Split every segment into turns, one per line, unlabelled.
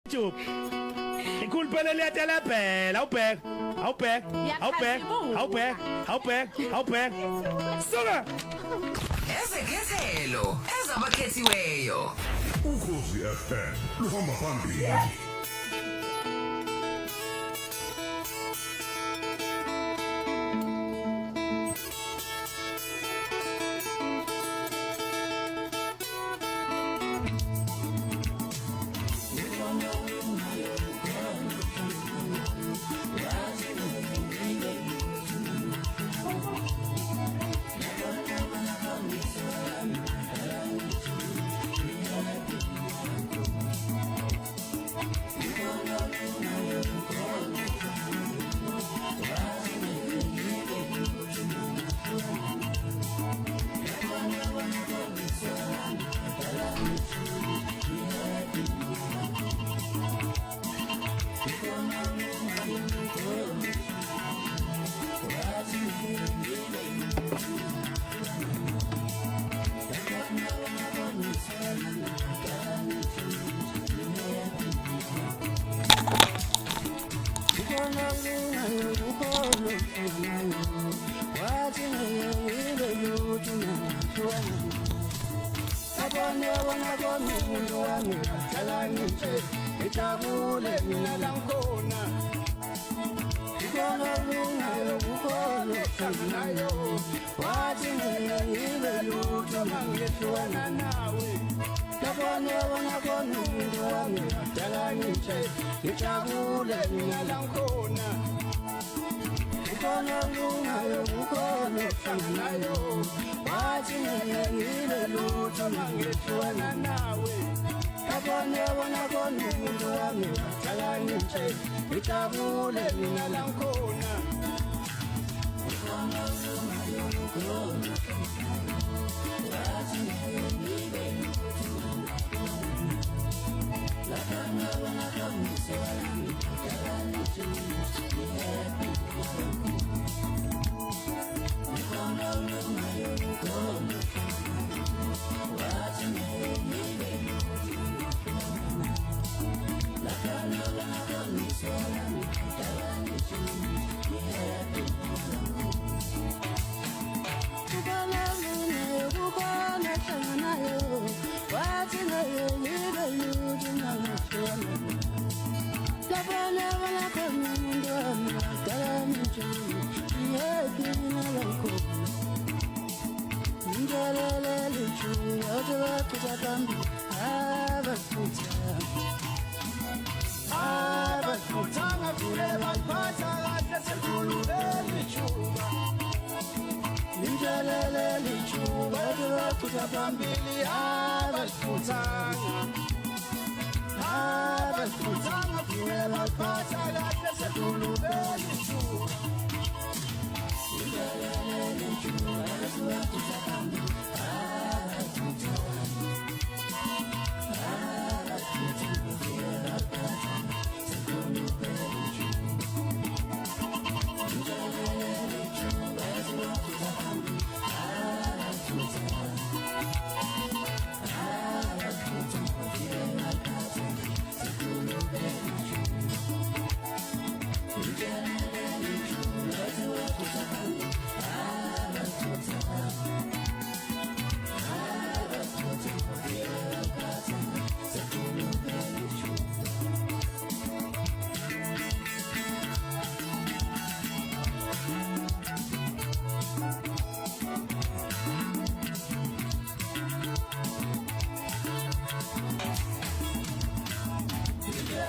YouTube. Ikhulupele liyatela phela awubhek. Suka.
Ezekhethelo ezabakhethiweyo.
Ukhozi FM luhamba phambili.
Ijabule mina langkhona ikona lungayo kukhona nayo wathi ngibe lutho mangihlwana nawe labona bona umuntu wami dala ngithi ijabule mina langkhona ikona lungayo kukhona nayo wathi ngibe lutho mangihlwana nawe Bona umuntu wami dala ngithi ijabule mina langkhona Phambili abafuthanga phela phatha kahle sekulubele ijuba indelele ijuba abafuthanga phambili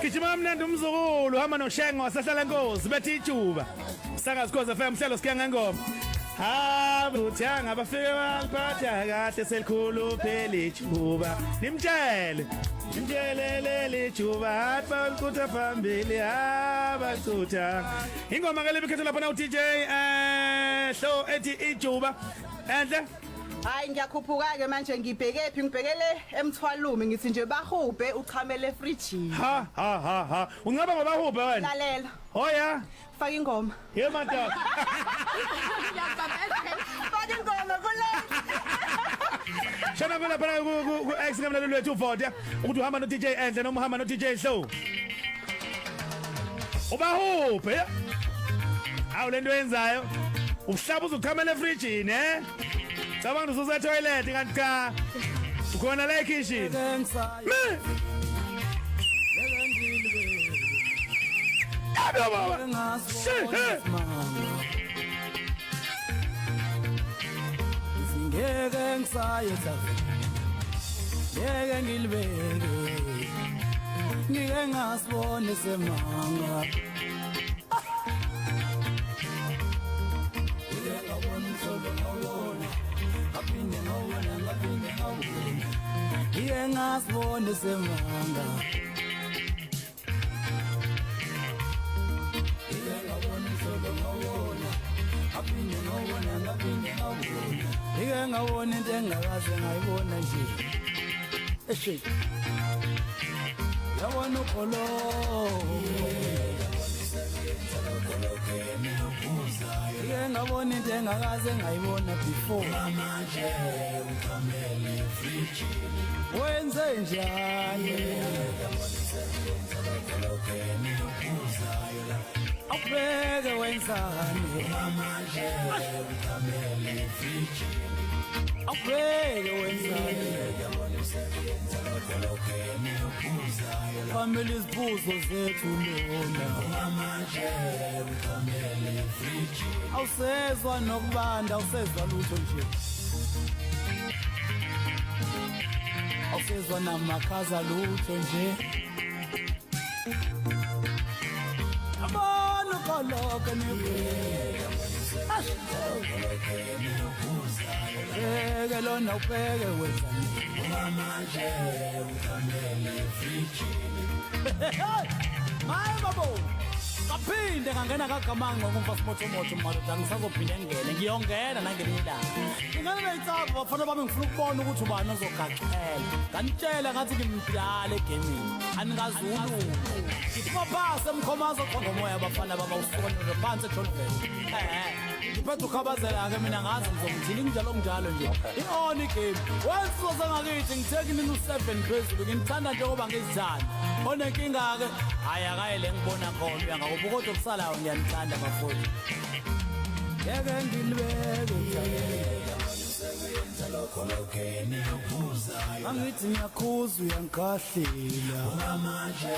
Gijima mnandi umzukulu hamba noshengo wasehlala Nkosi bethi ijuba sakazi Khosi FM hlelo sikhaya ngengoma uthanga bafike baliphatha kahle selikhulu phela ijuba nimtshelele ijuba athi balikutha phambili abacutha ingoma ke lebikhetho lapha na uDJ hlo ethi ijuba enhle
Hayi ngiyakhuphuka ke manje ngibheke phi ngibhekele emthwalumi ngithi nje bahube uchamele fridge
ha ungaba ngoba hube wena
lalela
hoya
faka ingoma
ye manta
faka ingoma kule
Shana phela phela ku ex ngamlalo lwethu uvote ukuthi uhamba no DJ Enhle noma uhamba no DJ Show. Ubahuphe. Awu lento yenzayo. Uhlaba uzukhamela efridge eh? Cabanga usuza toilet kanti cha. Ukhona la ekitchen. Baba.
Ngeke ngisaye sazi ngeke ngilibeke ngike ngasibone semanga ngike ngabona umhlobo ngawona aphinde ngawona ngike ngasibone semanga ngike ngabona umhlobo ngawona aphinde ngawona ngike ngawona into engakaze ngayibona nje eshe yabona ukholo ngike ngabona into engakaze ngayibona before manje ukamele fridge wenze njani Abeke wenzani manje ukamele fridge Abeke wenzani Family isibuzo zethu lona manje ukamele fridge Awusezwa nokubanda awusezwa lutho nje Awusezwa namakhaza lutho nje Loka Beke lona ubeke wenzani manje ukamele fridge Hayi babo Kaphinde ngangena kaGamango ngumfasimoto madoda ngisazophinde ngene ngiyongena nangelinye ilanga Ingane leyitsapho bafana bami ngifuna ukubona ukuthi ubani ozogaqela Kanitshela ngathi ngimdala egaming aningazulu Ngipha phasa emkhomazo qonga moya abafana baba usonele phansi eJohnville Ngiphethe ukhabazela ke mina ngazi ngizomthini njalo njalo nje ion game wensizo sengakithi ngithekini u7 phezulu ngimthanda njengoba ngizithanda onenkinga ke hayi akayele ngibona khona uyangakubuka kodwa kusalayo ngiyanithanda bafowethu ngeke ngilibeke Angithi ngiyakhuza uyangikhahlila manje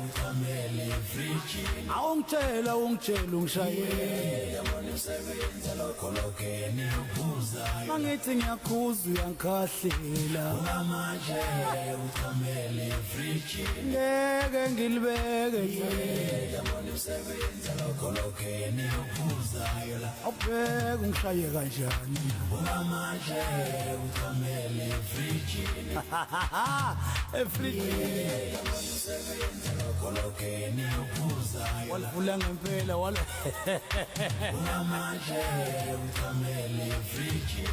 ukamele fridge Awungitshela ungishayele yabona usebenza lokho lokeni ukhuza Angithi ngiyakhuza uyangikhahlila manje ukamele fridge ngeke ngilibeke yabona usebenza lokho lokeni ukhuza la Abeke ungishaye kanjani manje ukamele fridge fridge usebenza lokho lokeni ukhuza walivula ngempela wala manje ukamele fridge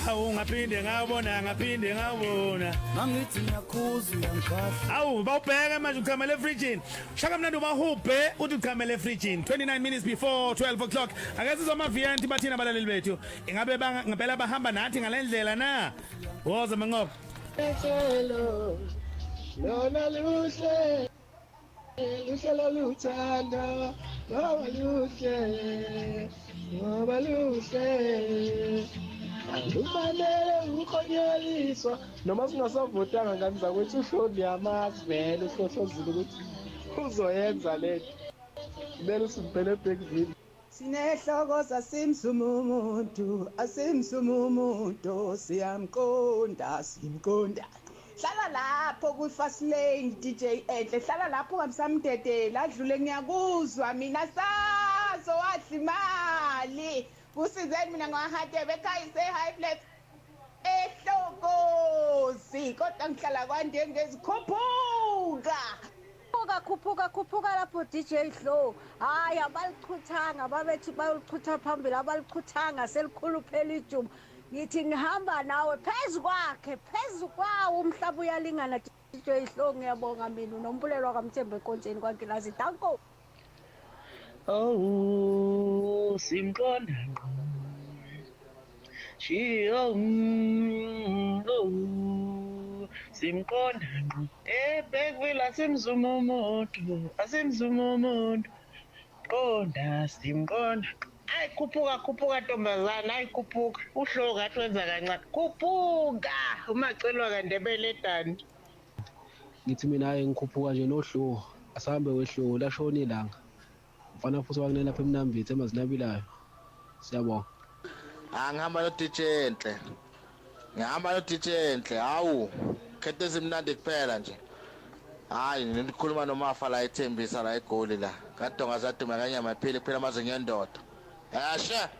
Awu ngaphinde ngabona
Mangithi ngiyakhuza uyangikhahla
Awu bawubheka manje ukhamela efridge Shaka mnandi ubahubhe uthi ukhamela efridge 29 minutes before 12 o'clock akazizwa ama VNT bathina abalaleli bethu ingabe ngempela bahamba nathi ngalendlela na woza manqobo
Hello Lona luhle Luhle luthanda Ngoba luhle Ufanele ukhonyeliswa noma singasavotanga ngani zakwethu uhloli yamazi vele usohlozile ukuthi uzoyenza lento kumele usibhele backville
Sinehloko asimsumumuntu siyamqonda hlala lapho ku fast lane DJ Enhle hlala lapho ungamsamdedela adlule ngiyakuzwa mina sazo wadla imali kusizeni mina ngahadebe ekhaya say high flat ehlokozi kodwa ngihlala kwande ngezikhuphuka
khuphuka lapho DJ Hlo hayi abalichuthanga babethi bayolichutha phambili abalichuthanga selikhuluphela ijumo ngithi ngihamba nawe phezu kwawo umhlaba uyalingana DJ Hlo ngiyabonga mina unompulelwa kaMthembu ekontseni kwaNkilazi danko
Oh simqonda ngqo Shiyo simqonda ngqo ebhekvila asimzumomoto qonda simqonda ayi khuphuka ntombazana ayi khuphuka uhlobo ngathi wenza kancane khuphuka umacelwa kaNdebele eDandi ngithi mina hayi ngikhuphuka nje nohlobo asahambe wehlobo lashona ilanga mfana futhi wakunena lapha eMnambithi emazinabilayo siyabonga
ngihamba no DJ Enhle hawu khethe ezimnandi kuphela nje hayi nikhuluma noMafa la ethembisa la egoli la kadonga zaduma kanyama iphile kuphela amaze ngendoda yasha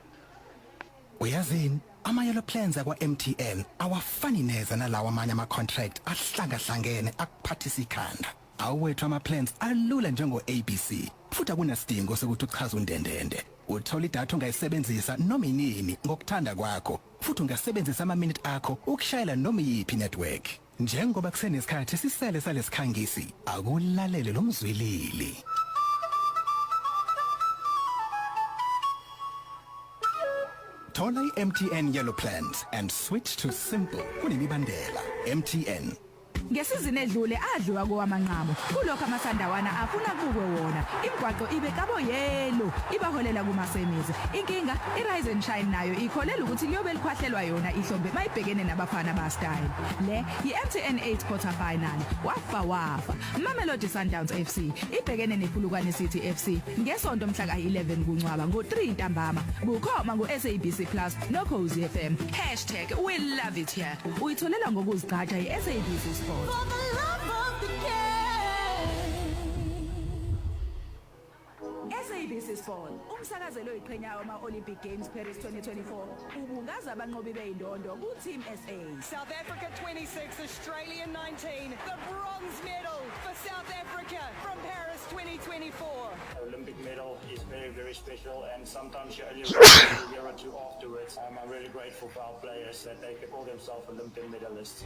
uyazini ama-yellow plans akwa-MTN awafani neze nalawa amanye ama-contract ahlangahlangene akuphathisa ikhanda awethu ama-plans alula njengo-ABC futhi akunesidingo sokuthi uchaze undendende uthola idatha ungayisebenzisa noma inini ngokuthanda kwakho futhi ungasebenzisa ama-minute akho ukushayela noma iyiphi network njengoba kusenesikhathi sisele salesikhangisi akulalele lo mzwilili thola i-MTN yellow plans and switch to simple kunemibandela MTN
ngesizini edlule adliwa kowamanqamo kulokho amasandawana afuna kubwe wona imigwaqo ibe kabo yelo ibaholela kumasemizi inkinga iRise and Shine nayo ikholela ukuthi liyobe likhwahlelwa yona ihlombe mayibhekene nabafana ba style le yiMTN 8 quarter final wafa Mamelodi Sundowns FC ibhekene nePhulukwane City FC ngesonto mhla ka11 kuNcwaba ngo3 ntambama bukhoma ngoSABC Plus noCozi FM #we love it here uyitholela ngokuzigcatsha iSABC Sport. For the love of the game. SABC Sport umsakazelo iqhenyayo ama-Olympic Games Paris 2024 ubungaza abanqobi beyindondo ku-Team SA.
South Africa 26, Australia 19. The bronze medal for South Africa from Paris 2024.
Olympic medal is very, very special, and sometimes you only realize a year or two afterwards. I'm really grateful for our players that they can call themselves Olympic medalists.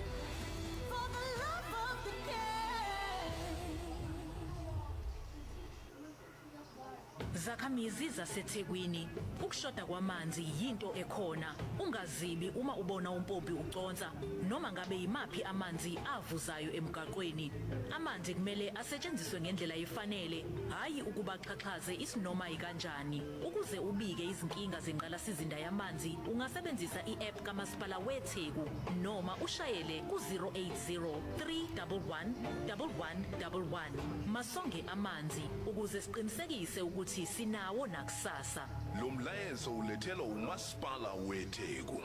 Zakhamizi zaseThekwini ukushoda kwamanzi yinto ekhona ungazibi uma ubona umpompi uconsa noma ngabe yimapi amanzi avuzayo emgaqweni amanzi kumele asetshenziswe ngendlela efanele hayi ukuba xhaxhaze isinoma ikanjani ukuze ubike izinkinga zengqala sizinda yamanzi ungasebenzisa i-app kamasipala weTheku noma ushayele ku-080 311 masonge amanzi ukuze siqinisekise ukuthi sinawo nakusasa
lo mlayezo ulethelwa umasipala weTheku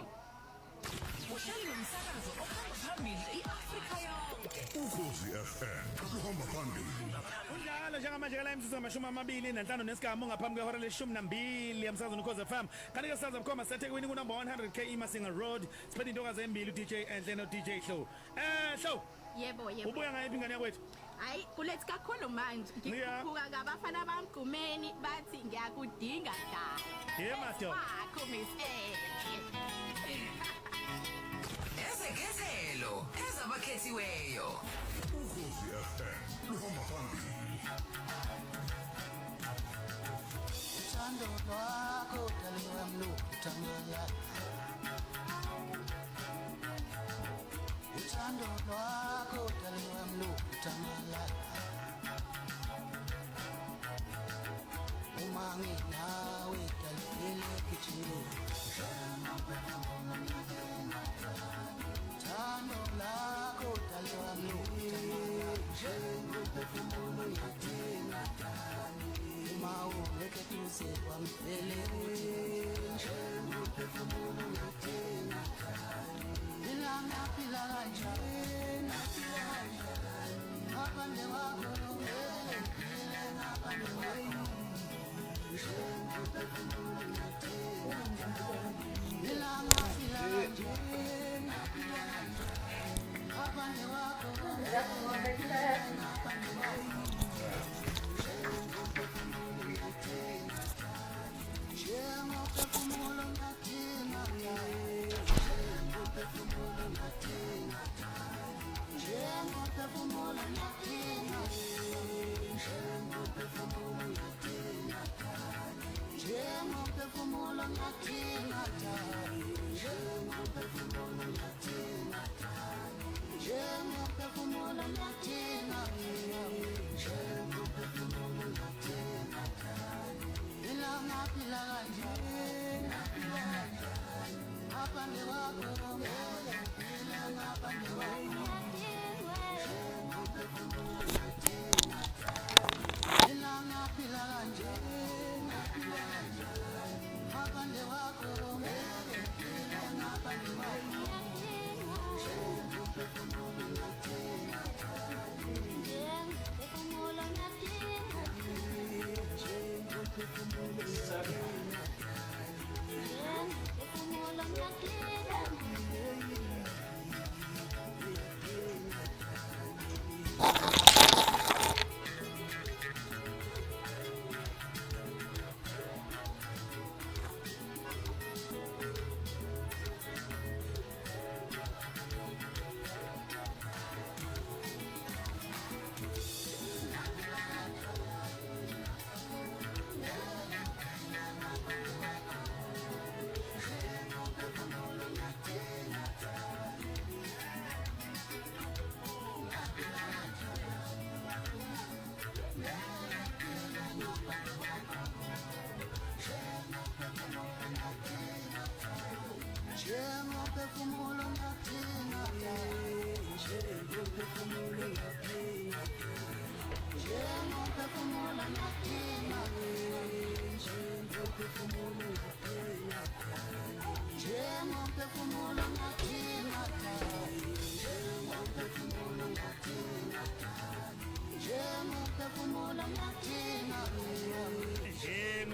uhlelo umsakazo ohamba phambili iAfrika yonke
Ukhozi FM luhamba phambili
unjalo njengamanje la imzuzu ama-25 nesigamu ngaphambi kwehora le-12 yamsakazo noKhozi FM kanti-ke saza bukhoma seThekwini ku-number 100K Masinga Road siphethe intokazi embili uDJ Enhle noDJ Hlo Hlo
yebo
ubuya ngayiphi ingane yakwethu
hayi kulethi kakhulu manje ngikhuphuka kabafana bamgumeni bathi ngiyakudinga da
master
wakho miss
ezekhethelo ezabakhethiweyo
Ukhozi FM luhamba phambili
uthando lwakho daliwa mlo uthando lwakho daliwa mlo uthando uma nginawe dalile kichini uthando lwakho daliwa mlo uthando uma ungeke tuze kwamvele ilanga phila kanjani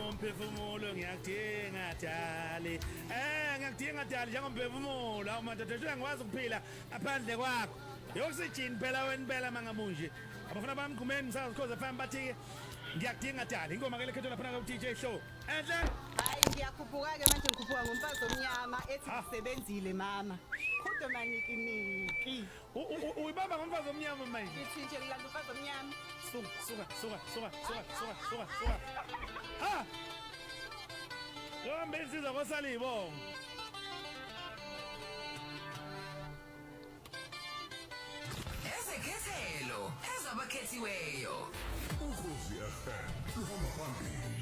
Umphefumulo ngiyakudinga Dali. Ngiyakudinga Dali njengomphefumulo awumadoda ngikwazi ukuphila ngaphandle kwakho. Yokusijini phela wena phela mangamunje. Abafana bami Gqumeni msakhoza FM bathi ngiyakudinga Dali. Ingoma ke lekhetho lapha ku DJ show. Enhle?
Hayi ngiyakhuphuka ke manje ngikhuphuka ngomfazi omnyama ethi ngisebenzile mama. Kodwa maniki niki.
Uyibamba ngomfazi omnyama manje.
Ngithi nje ngilanda umfazi omnyama.
Suka. Ha! Yohambe insizwa koSalibonga.
Ezekhethelo ezabakhethiweyo.
Ukhozi FM luhamba phambili.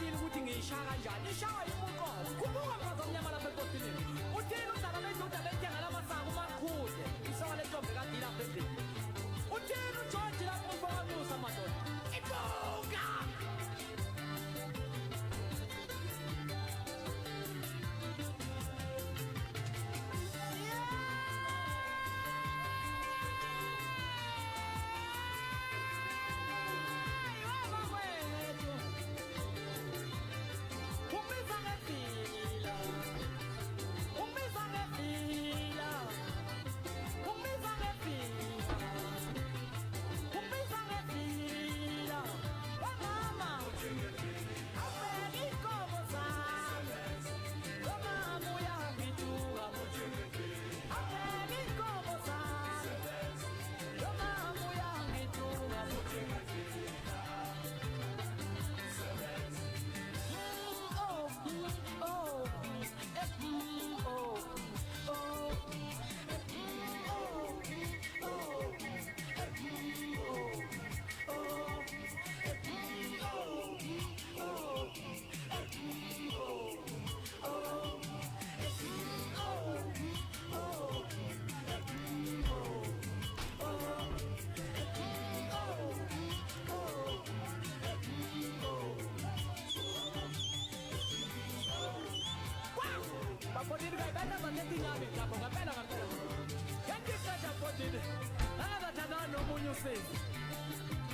ngiyayifila ukuthi ngiyishaya kanjani ishaya imuqobo kubuka mfazi omnyama lapha ekosini uthini udaba bendoda bethenga lamasaka umakhule isaka lentombi kade ilapha endlini uthini uJoji lapho umfakamusa madoda ibuka Bapotini kaibanda baketi nyami kapo ngapela ngapela. Yanti kaja potini. Aba thanda nomunye usisi.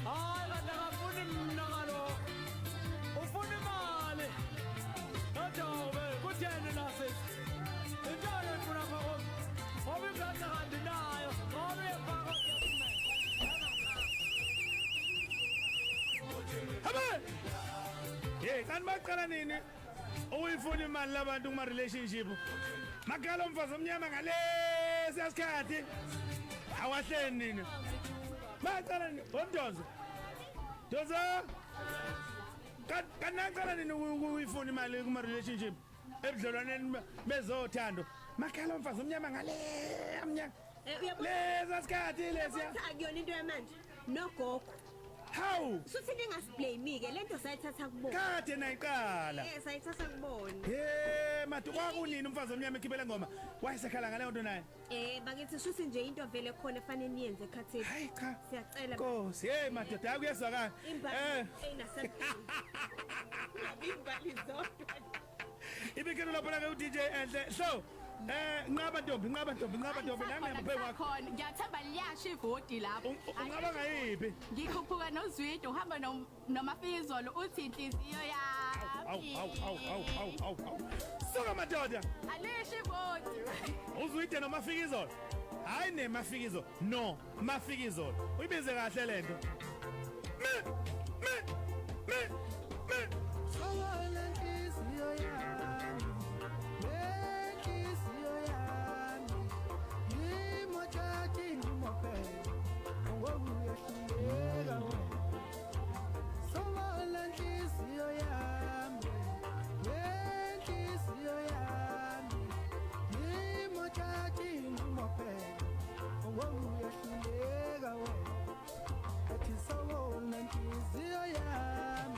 Hayi kanti akafuni mina ngalo. Ufuna imali. Adobe kutheni la sisi. Intolo ifuna phako. Ngoba ingane kanti nayo. Ngoba efaka
Habe! Hey, kan baqala nini? Uyifuna imali labantu kuma relationship. Makhala umfazi omnyama ngalesi isikhathi. Awahleni nini? Baqala nini? Bomdonzo. Donzo. Kanaqala nini uyifuna imali kuma relationship? Ebudlelwaneni bezothando. Makhala umfazi omnyama ngale amnyama. Lesi isikhathi lesiya.
Akuyona into yamanje. No gogo.
How?
Suthi ningasblame ke lento sayithatha kubona.
Kade nayiqala.
Sayithatha kubona.
Matu kwakunini umfazi omnyama ekhibela ngoma. Wayesekhala ngale nto naye.
Bakithi suthi nje into vele khona efanele niyenze ekhathini.
Hayi cha.
Siyacela.
Nkosi, madoda akuyezwakala.
Imbali zodwa.
Ibikelo lapho la ke uDJ Enhle. So, nqaba ntombi nami ngaphe kwakho.
Khona ngiyathemba liyasha ivoti lapho.
Ungaba ngayiphi?
Ngikhuphuka noZwide uhamba noMafizolo uthi inhliziyo yami.
Awu. Soka madoda.
Alisha ivoti.
Uzwide noMafikizolo. Hayi neMafikizo. No, Mafikizolo. Uyibize kahle lento. Me.
Sawala inhliziyo yami, inhliziyo yami, ngimothathe ngimophele, ngoba uyahluleka wena. Sawala inhliziyo yami, inhliziyo yami, ngimothathe ngimophele, ngoba uyahluleka wena. Athi sawala inhliziyo yami.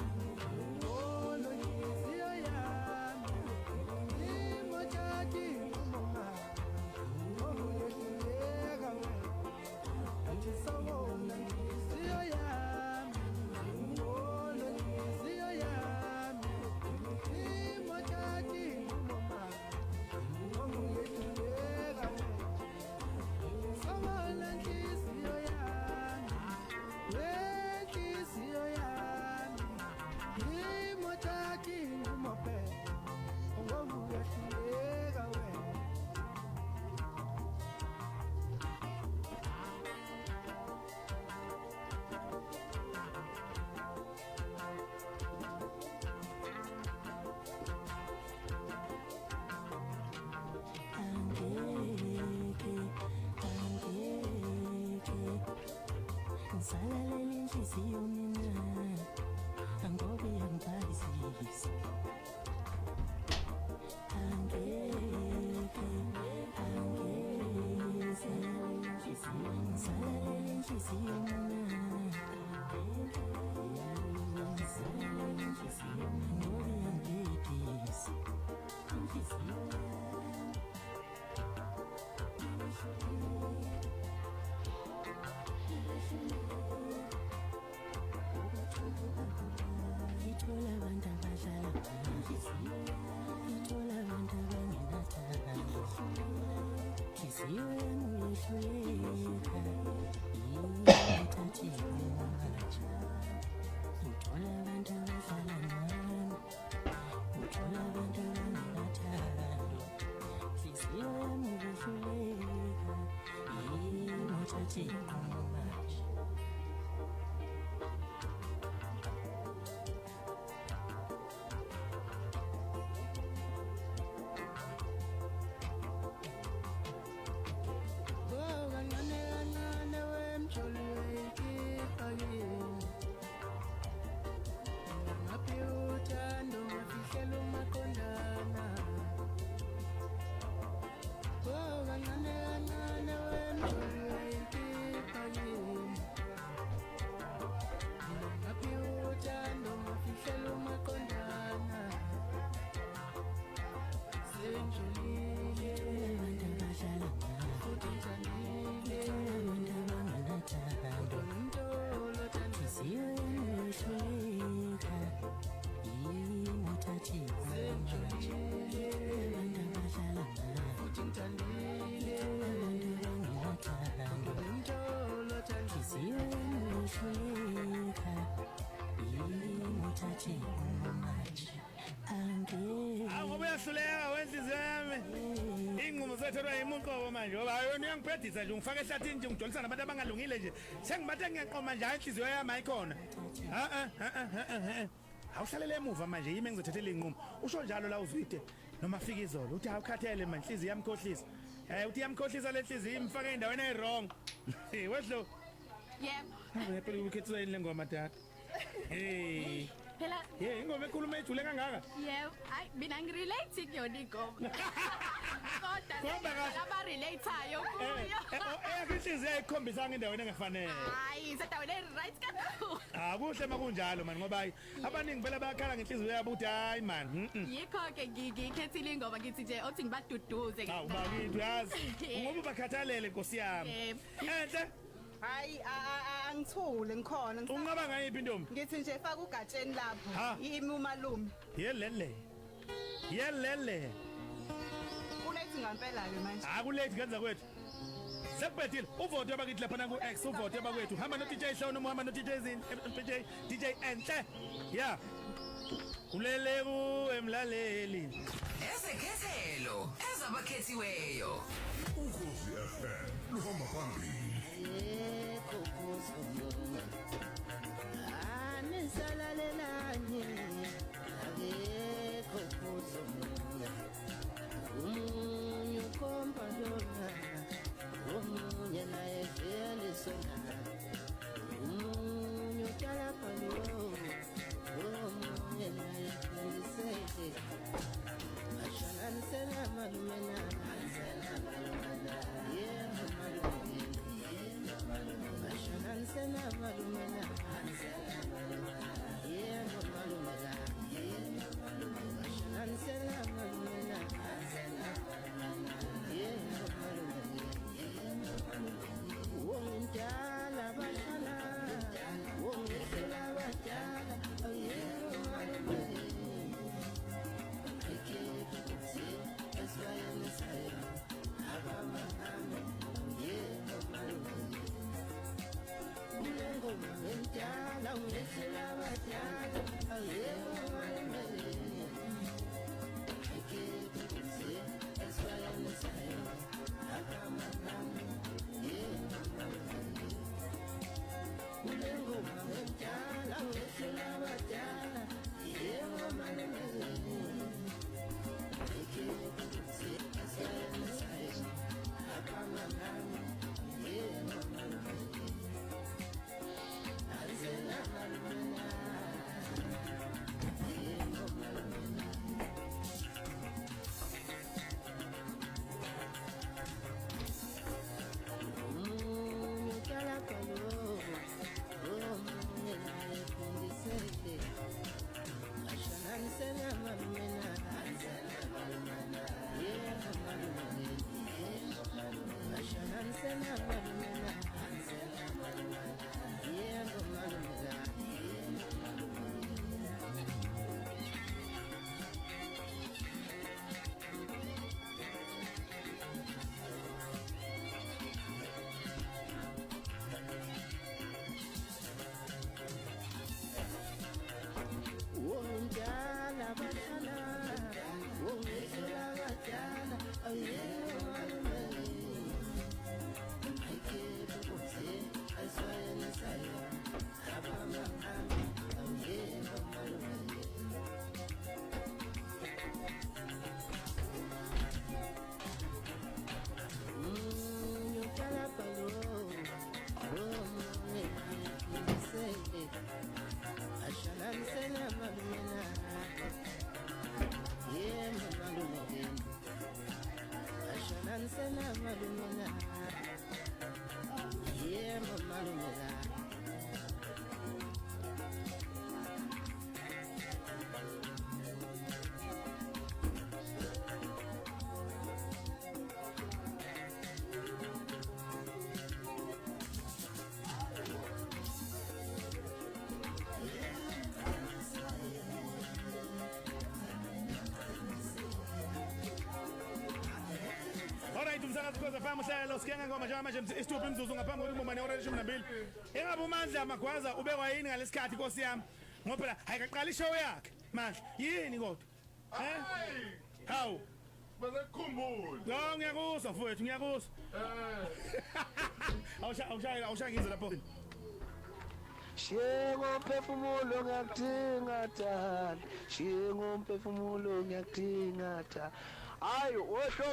Ngoba uyahluleka wenhliziyo yami. Inqumo zethelwa yimunqobo manje ngoba yona uyangipedisa nje ungifaka ehlathini nje ngidolisa nabantu abangalungile nje. Sengibathe ngiyaqoma nje inhliziyo yami ayikhona. Awuhlalele emuva manje yimi engizothathela inqumo. Usho njalo la uzwide noma afika izolo uthi awukhathele manje inhliziyo yami khohlisa. Uthi yamkhohlisa le inhliziyo imfaka endaweni ewrong. Wehlo.
Yebo.
Phela ukhethiswa yini lengoma dad?
Phela
ingoma ekhuluma ejule kangaka.
yebo, hayi mina ngirelate kuyona ingoma.
Khomba kahle.
Kodwa laba relateayo kuyo.
Inhliziyo ayikhombisa endaweni engafanele.
Hayi, sedaweni right kakhulu.
Kuhle makunjalo man ngoba abaningi phela bayakhala ngenhliziyo yabo uthi hayi man.
Yikho ke ngikhethile ingoma ngithi nje othi ngibaduduze ke.
Ubakithi uyazi. Ngoba bakhathalele Nkosi yami. Enhle.
Hayi angithule ngikhona
ungaba ngayiphi intombi
ngithi nje faka ugatsheni lapho yimi umalume
yelele
kulethi ngampela ke manje
akulethi kanza kwethu sekubedile uvote abakithi lapha ku X uvote abakwethu hamba no DJ Show noma hamba no DJ Zin DJ Enhle yeah kulele ku emlaleli
ezekhethelo ezabakhethiweyo
Ukhozi FM luhamba phambili
Anisalalelanye akekho kuzomunye umunye ukhomba lona omunye naye vele sona umunye uhlala phalo omunye naye fundiseke ashananisela malume yebo malume ashananisela malume yebo malume ashananisela malume yebo malume wongintala bahlala wongintala badala yebo malume Ashonanisela malumena Yeah malumena Ashonanisela malumena Yeah malumena
Alright, umsakazi Khoza FM uhlelo sikenga ngoma manje isithupha imzuzu ngaphambi kokuthi umbone ihora le-12. Engabe uMandla Magwaza ubekwa yini ngalesikhathi Nkosi yami? Ngoba phela ayikaqala ishow yakhe. Manje yini kodwa? Hawu.
Bazakukhumbula.
No, ngiyakuzwa mfowethu, ngiyakuzwa. Awushaya ngizwe lapho.
Shengo mphefumulo ngiyakudinga dala Shengo mphefumulo ngiyakudinga dala Ayo wehlo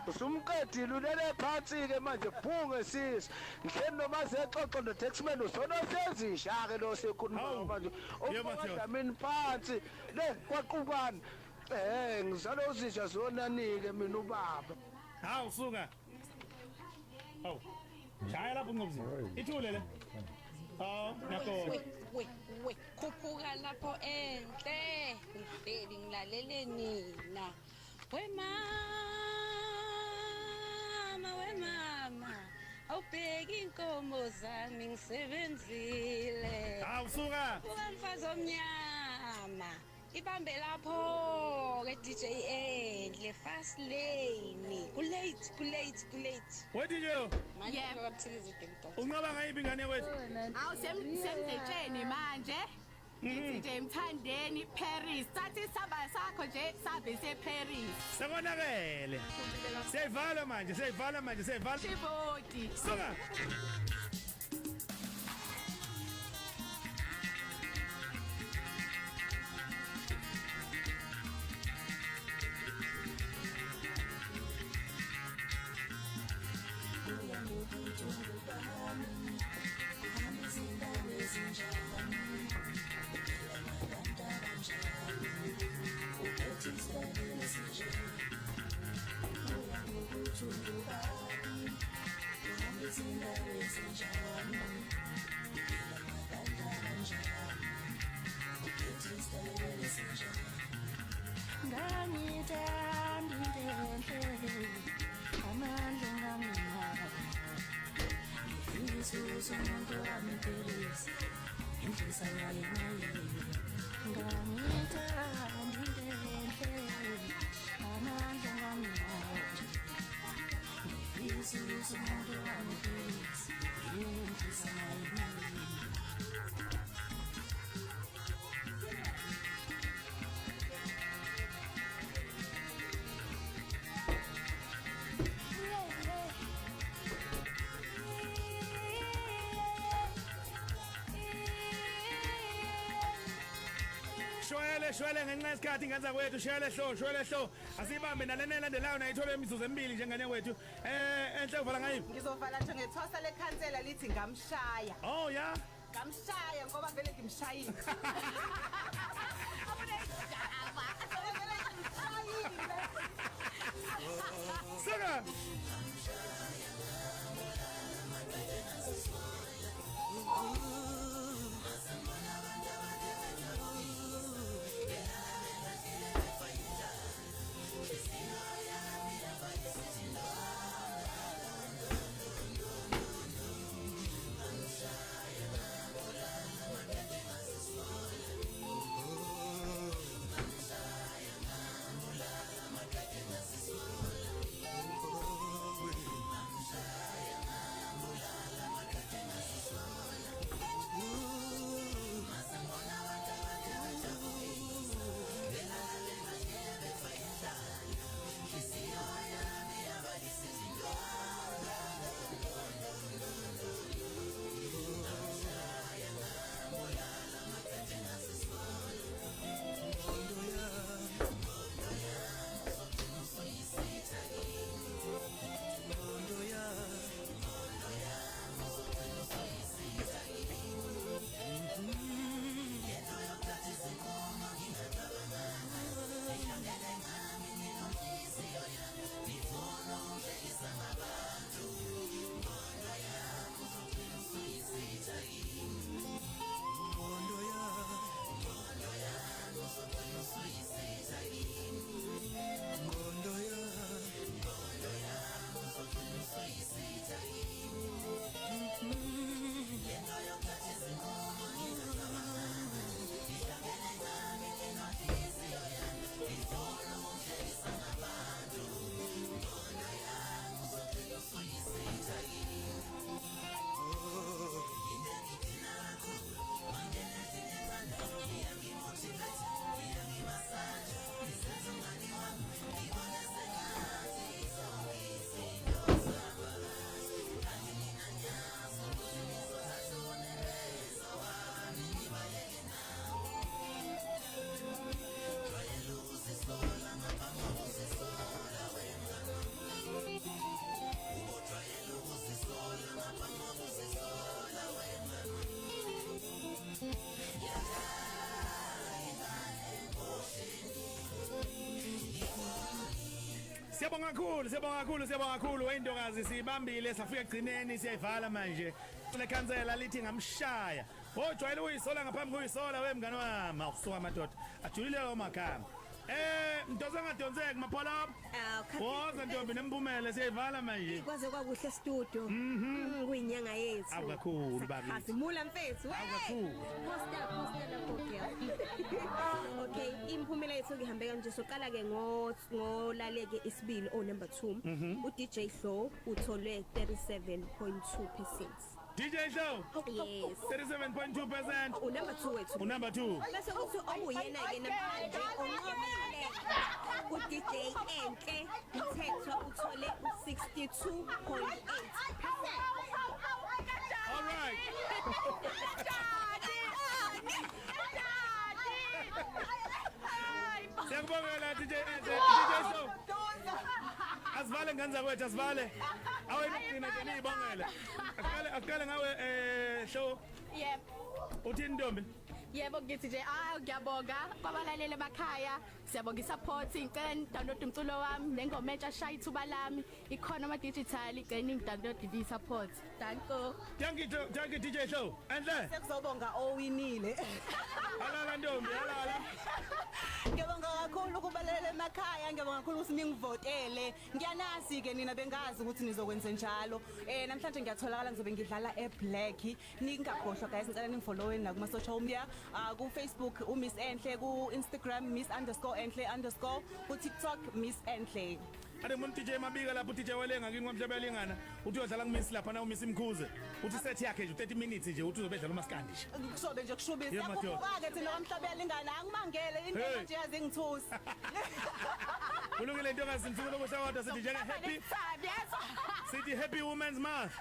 usumqedile ulele phansi ke manje phunge sisi ngihleli noma sexoxo no Taxman usona sezisha ke lo sekhuluma manje omadamini phansi le kwaqubani ngizalo uzisha zonanike mina ubaba
Hawu suka Hawu shaya lapho ngomzini ithule le nakho
we khuphuka lapho enhle ngihleli ngilalele nina we mama awubheki inkomo zami ngisebenzile
awusuka
umfazi omnyama ibambe lapho ke DJ Endle fast lane kulate
What did you
manje ngokuthiliza idemto
unqaba ngayiphi ingane wethu
Awu semdetsheni manje Ngithi nje Mthandeni Paris sathi isaba sakho nje sabe seParis
Sekonakele Seyivala manje
Shiboti
Suka Shwele ngenxa yesikhathi ngenza kwethu shwele hlo asibambe nalena elandelayo nayithola imizuzu emibili njengane wethu enhle uvala ngayiphi
Ngizovala nje ngethosa lekhansela lithi ngamshaya
Oh ya
ngamshaya ngoba vele ngimshayile
Saka Siyabonga kakhulu wayintokazi sibambile safika egcineni siyayivala manje lekhansela lithi ngamshaya ojwayele uyisola ngaphambi kuyisola wemngani wami awusuka amadoda ajulile omagama mntoza ngadonseki maphola woza ntombi nempumela siyayivala manje
kwaze kwakuhle studio kuyinyanga yethu
awukakhulu babi
asimula mfethu
awukakhulu
poster lapho okay imphumela yethu ihambe kanje soqala ke ngolaleke isibili number 2 uDJ Flow uthole 37.2%.
DJ Show
yes
37.2%.
Number 2 wethu
number 2
bese uthi oyena ke namanje onqobile uDJ Enhle uThethwa uthole 62.8%.
all right Siyabongela DJ Enhle DJ Show asivale ngenza kwethu asivale awuyigcina ke niyibongela akaqale ngawe Show
Yep.
uthini ntombi
Yebo ngithi nje ngiyabonga kwabalaleli emakhaya siyabonga isupport ngicela download umculo wami nengoma entsha shaya ithuba lami ikhona ama digital ngicela download i support danko
thank you DJ Show Enhle
sekuzobonga owinile
alala ntombi alala
ngiyabonga kakhulu kubalelele emakhaya ngiyabonga kakhulu ukuthi ningivotele ngiyanazi ke nina bengazi ukuthi nizokwenza njalo namhlanje ngiyatholakala ngizobe ngidlala eBlack ningakhohlwa guys ngicela ningifollowe na kuma social media ku Facebook uMiss Enhle ku Instagram miss_enhle_ ku TikTok Miss Enhle
ade umuntu DJ Mabika lapho DJ Walenga ngingomhlebe lingana uthi uyodlala kuMiss lapha na uMiss Mkhuze uthi set yakhe nje 30 minutes nje uthi uzobedlala umaskandi nje
kusobe nje kushubisa yakubuka ke thina kwamhlabela lingana angimangele into nje yazingithusa
kulungile into kazinsuku lokushawada sithi njenge happy sithi happy women's month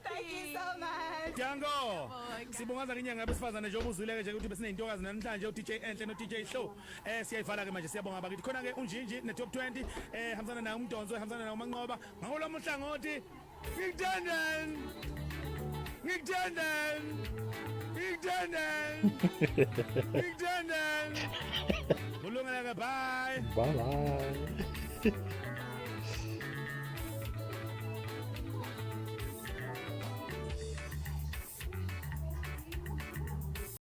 thank you so much
Django sibongaza ngenyanga yabesifazane nje obuzwile nje ukuthi besineyintokazi namhlanje uDJ Enhle no DJ Show siyayivala ke manje siyabonga bakithi khona ke unjinji ne top 20 hamzana nayo umdonso hamzana nayo manqoba ngakho mhlangothi ngikuthandan kulungile ke bye
bye